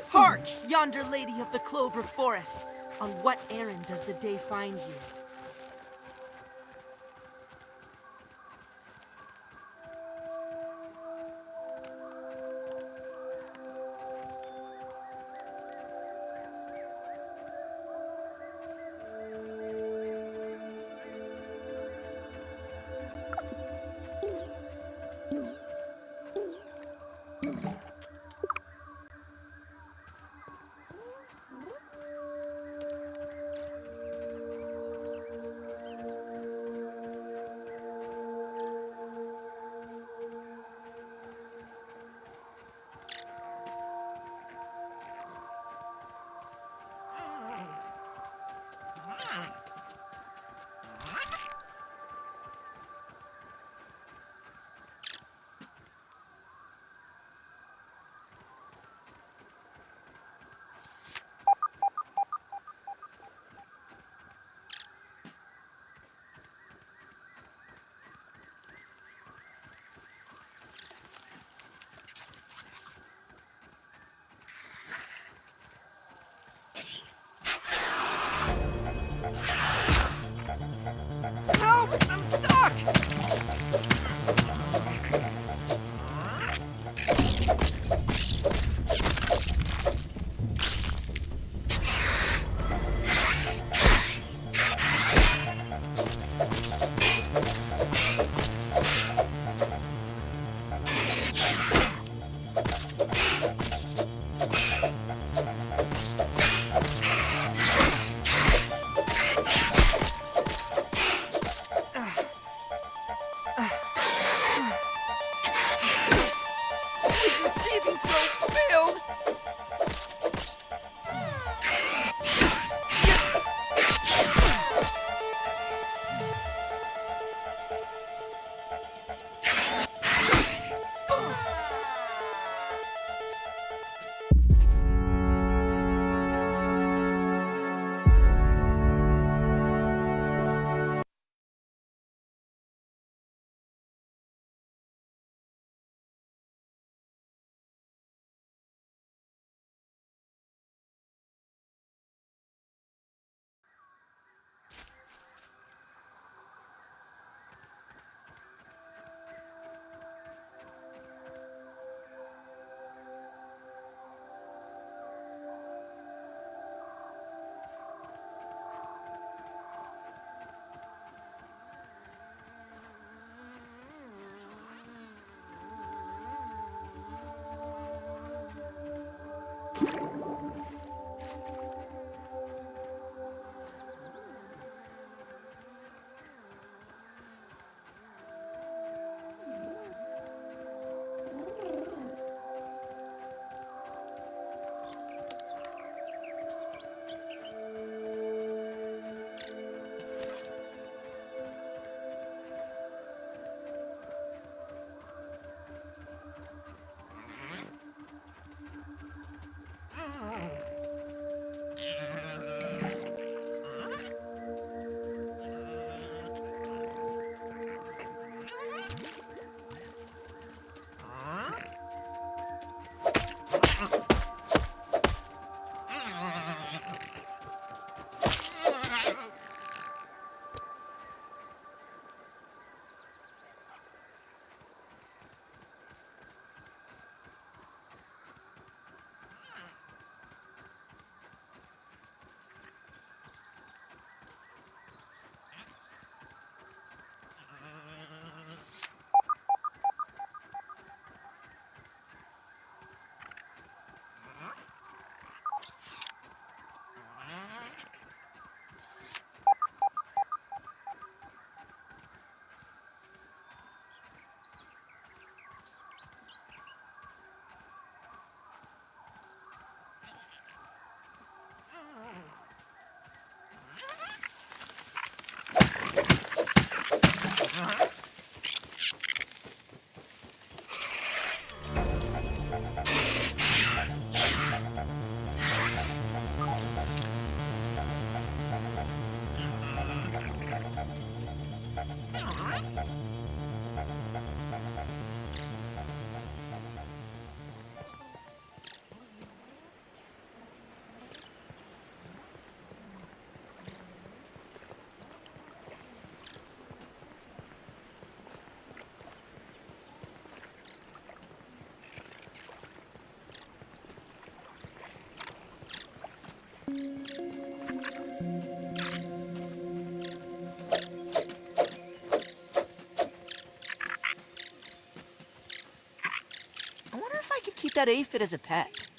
Hark, yonder lady of the clover forest! On what errand does the day find you? Help! I'm stuck! that aphid as a pet.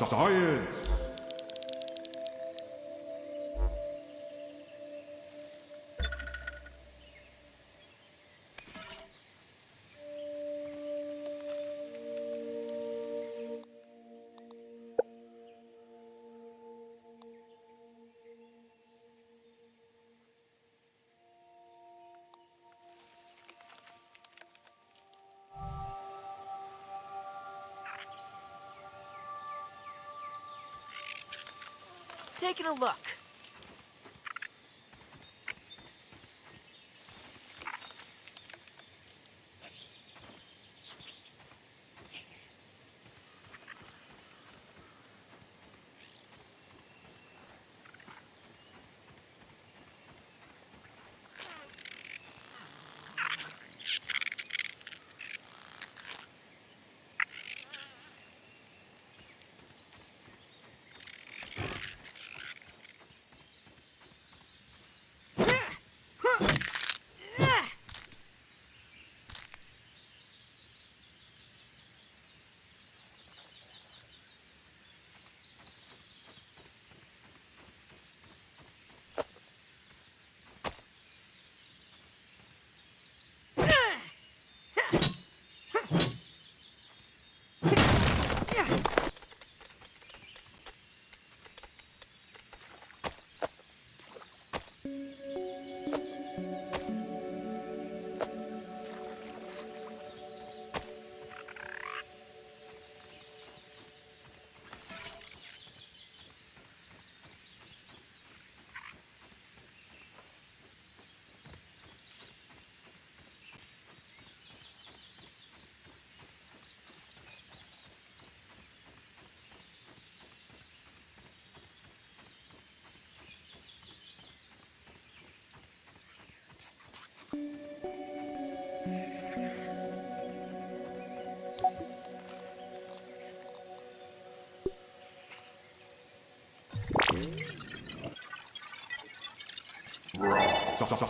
Science! Taking a look.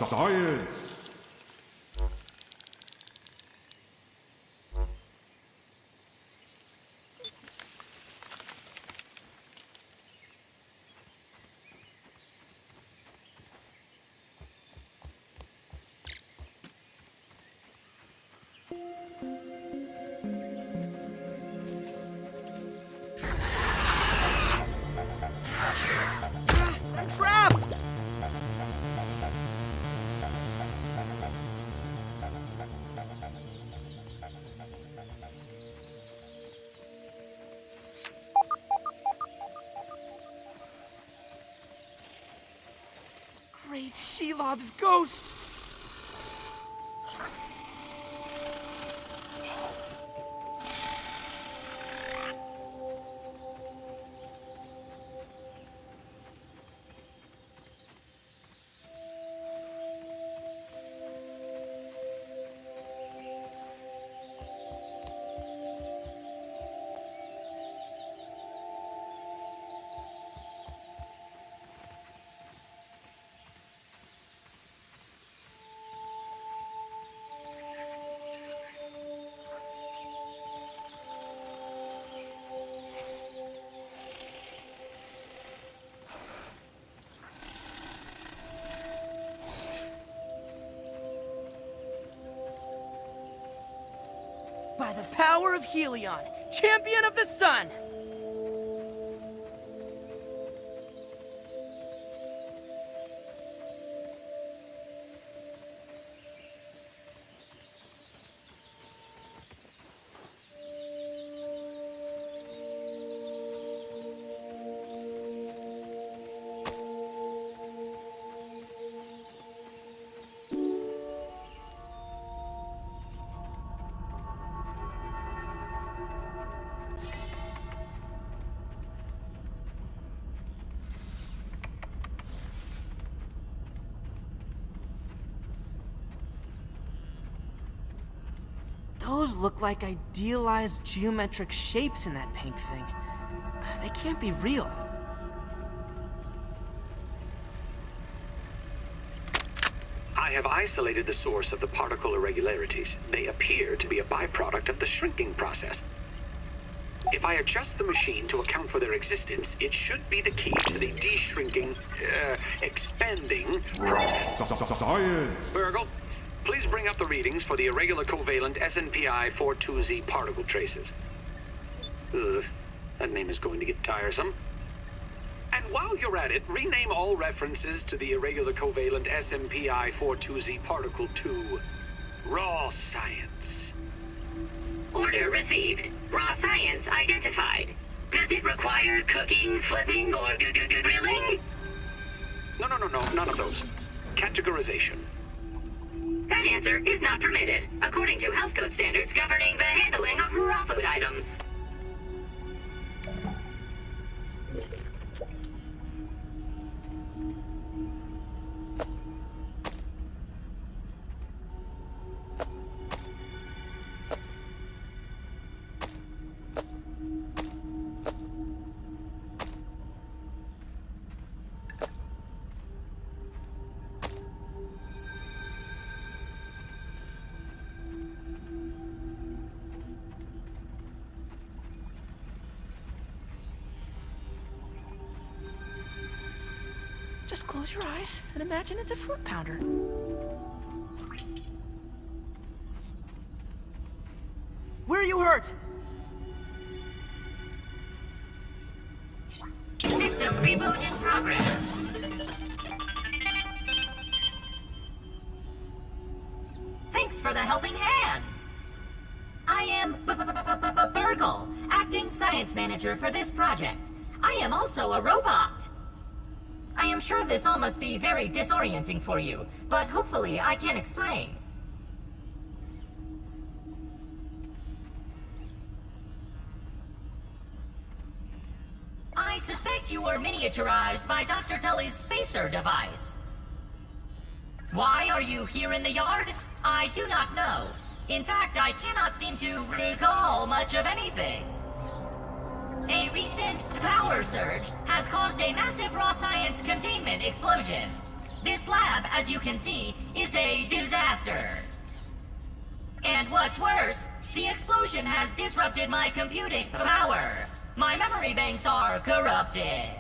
Science! I'm trapped! Great Shelob's ghost! the power of Helion, champion of the sun! Those look like idealized geometric shapes in that pink thing. They can't be real. I have isolated the source of the particle irregularities. They appear to be a byproduct of the shrinking process. If I adjust the machine to account for their existence, it should be the key to the de-shrinking, expanding process. Science! Burgle, please bring up the readings for the irregular covalent SNPI 42Z particle traces. Ugh, that name is going to get tiresome. And while you're at it, rename all references to the irregular covalent SNPI 42Z particle to raw science. Order received. Raw science identified. Does it require cooking, flipping, or grilling? No, none of those. Categorization. That answer is not permitted, according to health code standards governing the handling of raw food items. Just close your eyes and imagine it's a fruit pounder. Where are you hurt? System reboot in progress. Thanks for the helping hand. I am Burgle, acting science manager for this project. I am also a robot. I am sure this all must be very disorienting for you, but hopefully I can explain. I suspect you were miniaturized by Dr. Tully's spacer device. Why are you here in the yard? I do not know. In fact, I cannot seem to recall much of anything. A recent power surge has caused a massive raw science containment explosion. This lab, as you can see, is a disaster. And what's worse, the explosion has disrupted my computing power. My memory banks are corrupted.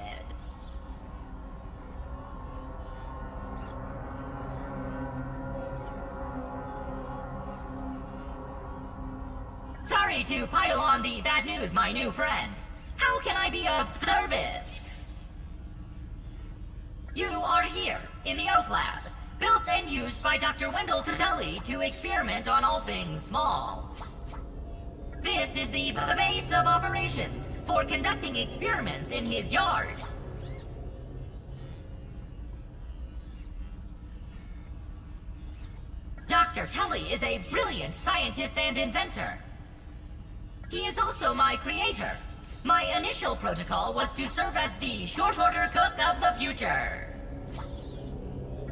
Sorry to pile on the bad news, my new friend. How can I be of service? You are here, in the Oak Lab, built and used by Dr. Wendell Tully to experiment on all things small. This is the base of operations for conducting experiments in his yard. Dr. Tully is a brilliant scientist and inventor. He is also my creator. My initial protocol was to serve as the short-order cook of the future.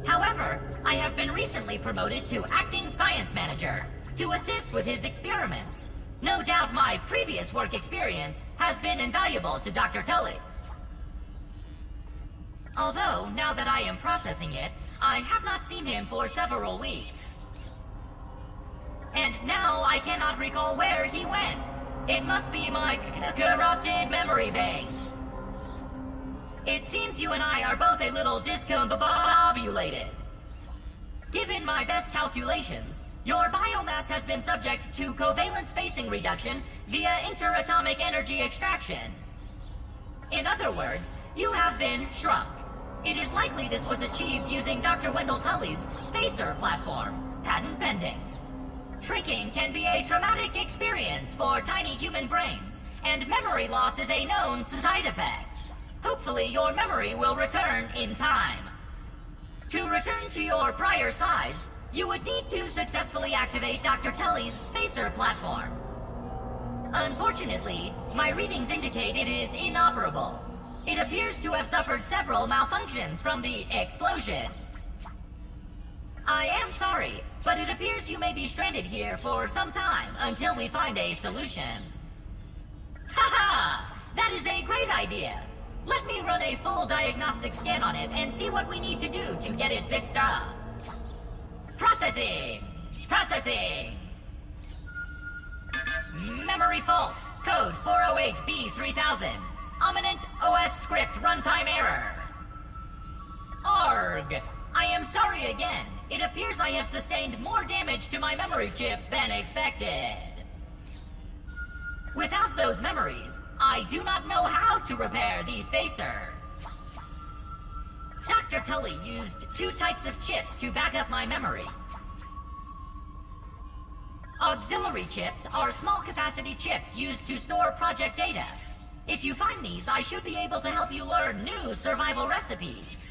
However, I have been recently promoted to acting science manager to assist with his experiments. No doubt my previous work experience has been invaluable to Dr. Tully. Although, now that I am processing it, I have not seen him for several weeks. And now I cannot recall where he went. It must be my corrupted memory banks. It seems you and I are both a little discombobulated. Given my best calculations, Your biomass has been subject to covalent spacing reduction via interatomic energy extraction. In other words, you have been shrunk. It is likely this was achieved using Dr. Wendell Tully's spacer platform, patent pending. Shrinking can be a traumatic experience for tiny human brains, and memory loss is a known side effect. Hopefully your memory will return in time. To return to your prior size, you would need to successfully activate Dr. Tully's spacer platform. Unfortunately, my readings indicate it is inoperable. It appears to have suffered several malfunctions from the explosion. I am sorry, but it appears you may be stranded here for some time until we find a solution. Haha! That is a great idea! Let me run a full diagnostic scan on it and see what we need to do to get it fixed up. Processing! Processing! Memory fault. Code 408B3000. Ominent OS script runtime error. Arg! I am sorry again. It appears I have sustained more damage to my memory chips than expected. Without those memories, I do not know how to repair the spacer. Dr. Tully used 2 types of chips to back up my memory. Auxiliary chips are small capacity chips used to store project data. If you find these, I should be able to help you learn new survival recipes.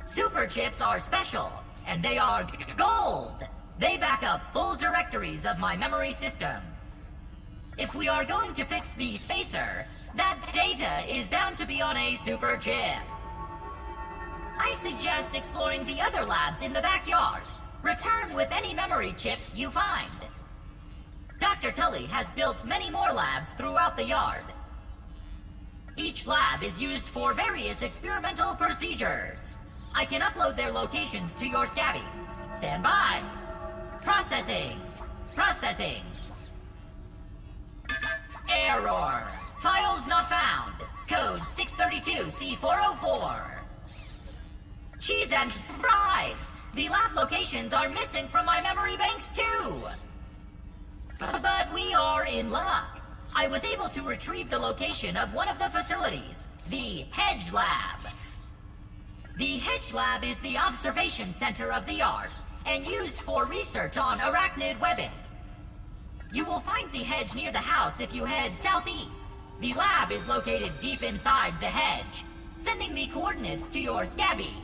Super chips are special, and they are gold! They back up full directories of my memory system. If we are going to fix the spacer, that data is bound to be on a super chip. I suggest exploring the other labs in the backyard. Return with any memory chips you find. Dr. Tully has built many more labs throughout the yard. Each lab is used for various experimental procedures. I can upload their locations to your Scabby. Stand by. Processing. Processing. Error. Files not found. Code 632C404. Cheese and fries. The lab locations are missing from my memory banks too. But we are in luck. I was able to retrieve the location of one of the facilities, the Hedge Lab. The Hedge Lab is the observation center of the yard and used for research on arachnid webbing. You will find the hedge near the house if you head southeast. The lab is located deep inside the hedge, sending the coordinates to your Scabby.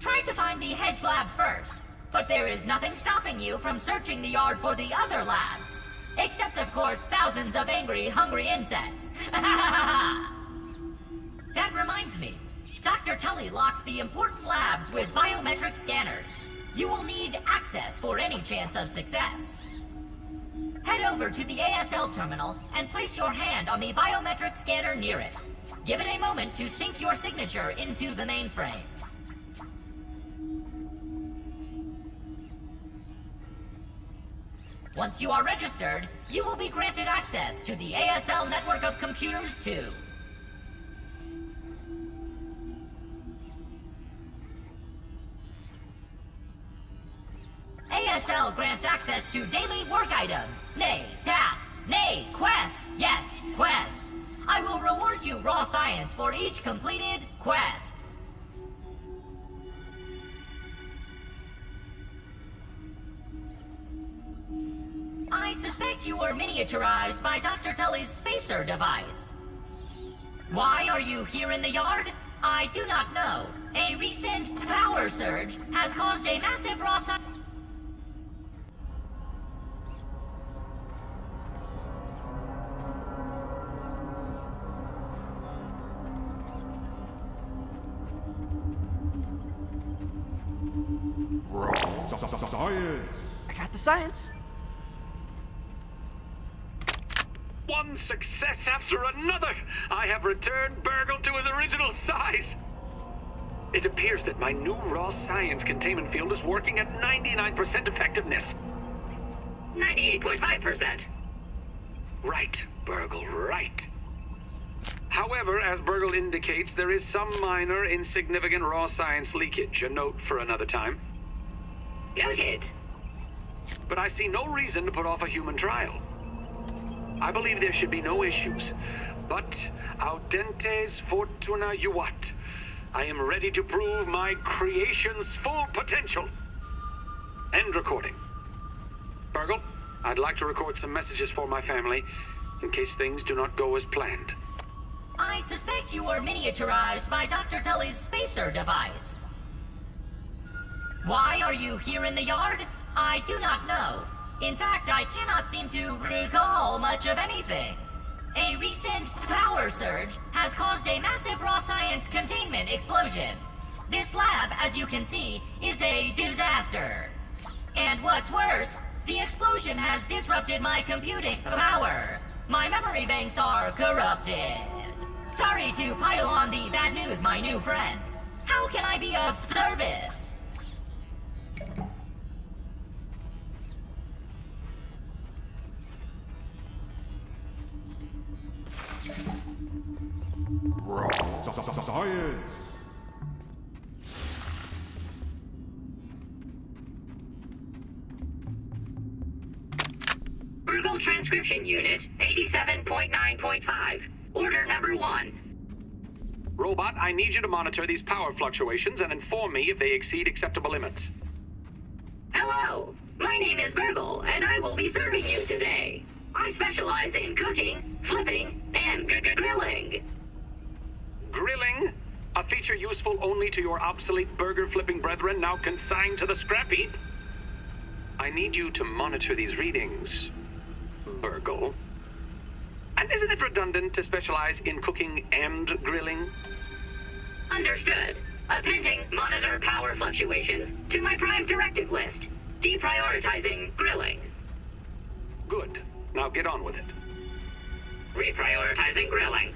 Try to find the Hedge Lab first, but there is nothing stopping you from searching the yard for the other labs. Except, of course, thousands of angry, hungry insects. That reminds me. Dr. Tully locks the important labs with biometric scanners. You will need access for any chance of success. Head over to the ASL terminal and place your hand on the biometric scanner near it. Give it a moment to sync your signature into the mainframe. Once you are registered, you will be granted access to the ASL network of computers too. ASL grants access to daily work items, nay, tasks, nay, quests, yes, quests. I will reward you raw science for each completed quest. I suspect you were miniaturized by Dr. Tully's spacer device. Why are you here in the yard? I do not know. A recent power surge has caused a massive raw science. Science! I got the science. One success after another! I have returned Burgle to his original size! It appears that my new raw science containment field is working at 99% effectiveness. 98.5%. Right, Burgle, right. However, as Burgle indicates, there is some minor, insignificant raw science leakage. A note for another time. Noted. But I see no reason to put off a human trial. I believe there should be no issues. But audentes fortuna juvat. I am ready to prove my creation's full potential. End recording. Burgle, I'd like to record some messages for my family, in case things do not go as planned. I suspect you were miniaturized by Dr. Tully's spacer device. Why are you here in the yard? I do not know. In fact, I cannot seem to recall much of anything. A recent power surge has caused a massive raw science containment explosion. This lab, as you can see, is a disaster. And what's worse, the explosion has disrupted my computing power. My memory banks are corrupted. Sorry to pile on the bad news, my new friend. How can I be of service? Science! Burgle Transcription Unit 87.9.5. Order number 1. Robot, I need you to monitor these power fluctuations and inform me if they exceed acceptable limits. Hello, my name is Burgle, and I will be serving you today. I specialize in cooking, flipping, and grilling. Grilling? A feature useful only to your obsolete burger-flipping brethren now consigned to the scrap heap? I need you to monitor these readings, Burgle. And isn't it redundant to specialize in cooking and grilling? Understood. Appending monitor power fluctuations to my prime directive list. Deprioritizing grilling. Good. Now get on with it. Reprioritizing grilling.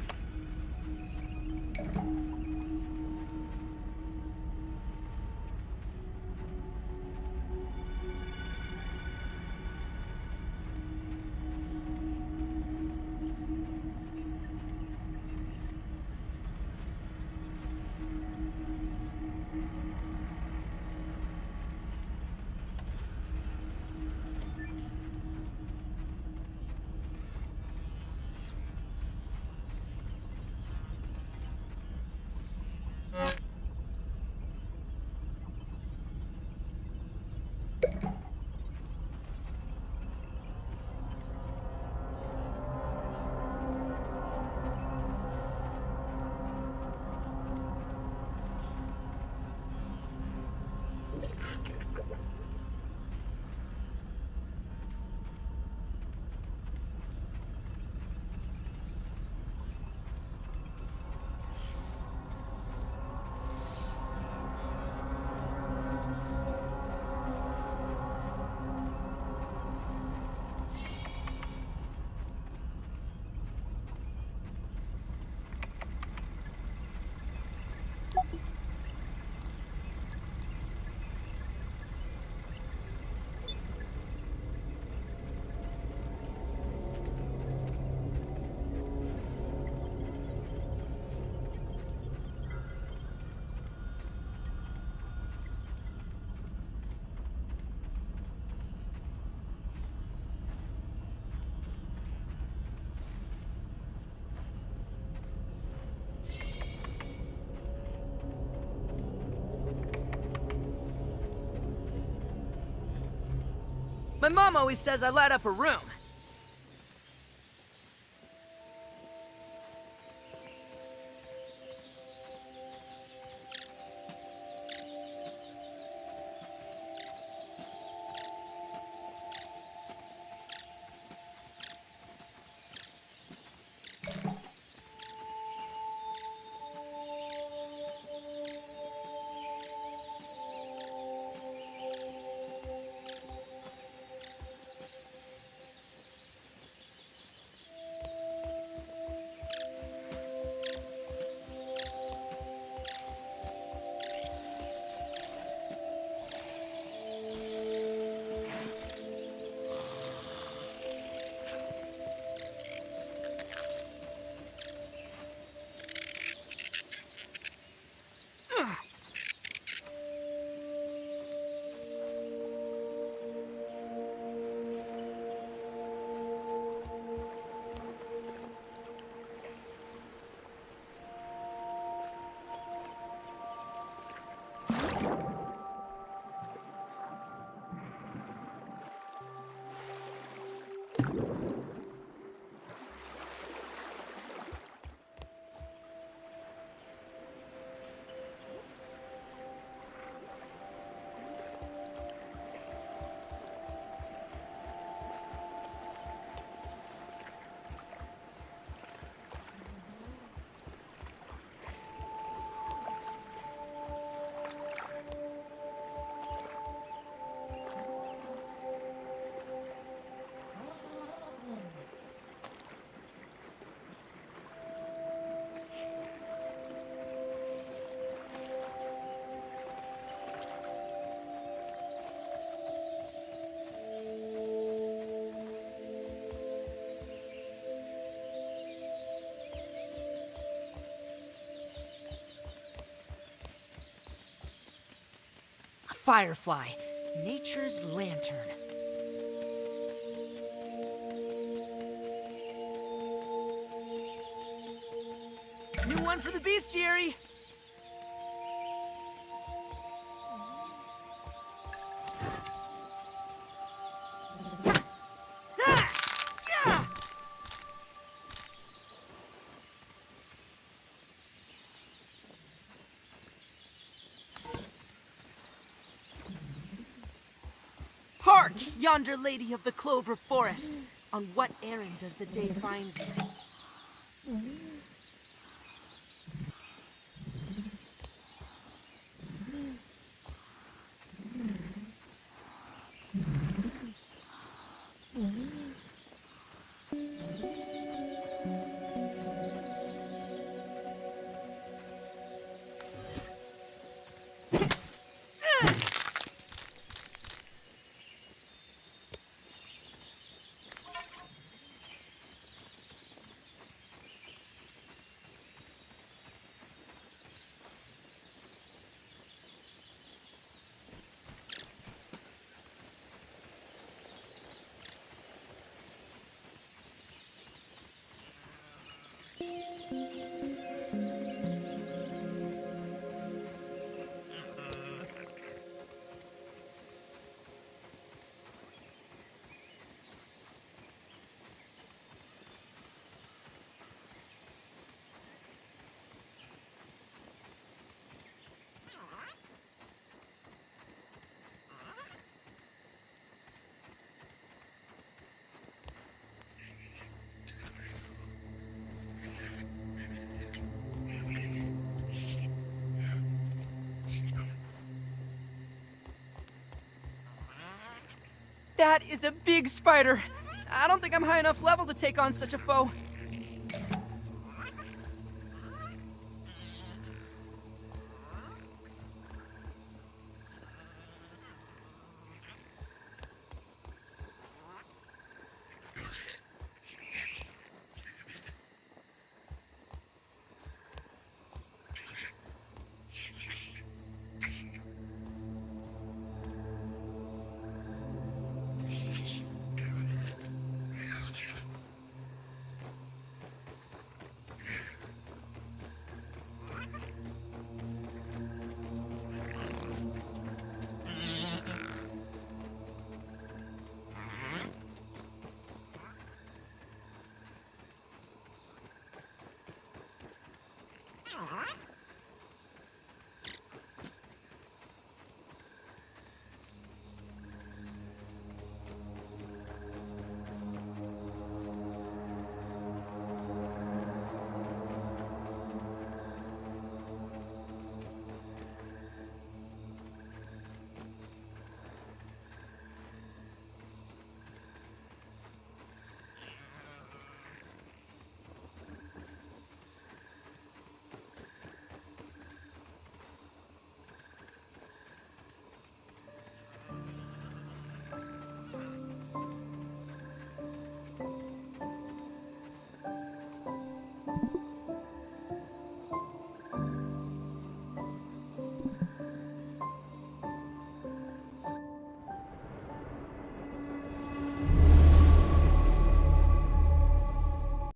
My mom always says I light up her room. firefly, nature's lantern. New one for the bestiary. Hark, yonder lady of the clover forest. On what errand does the day find you? That is a big spider. I don't think I'm high enough level to take on such a foe.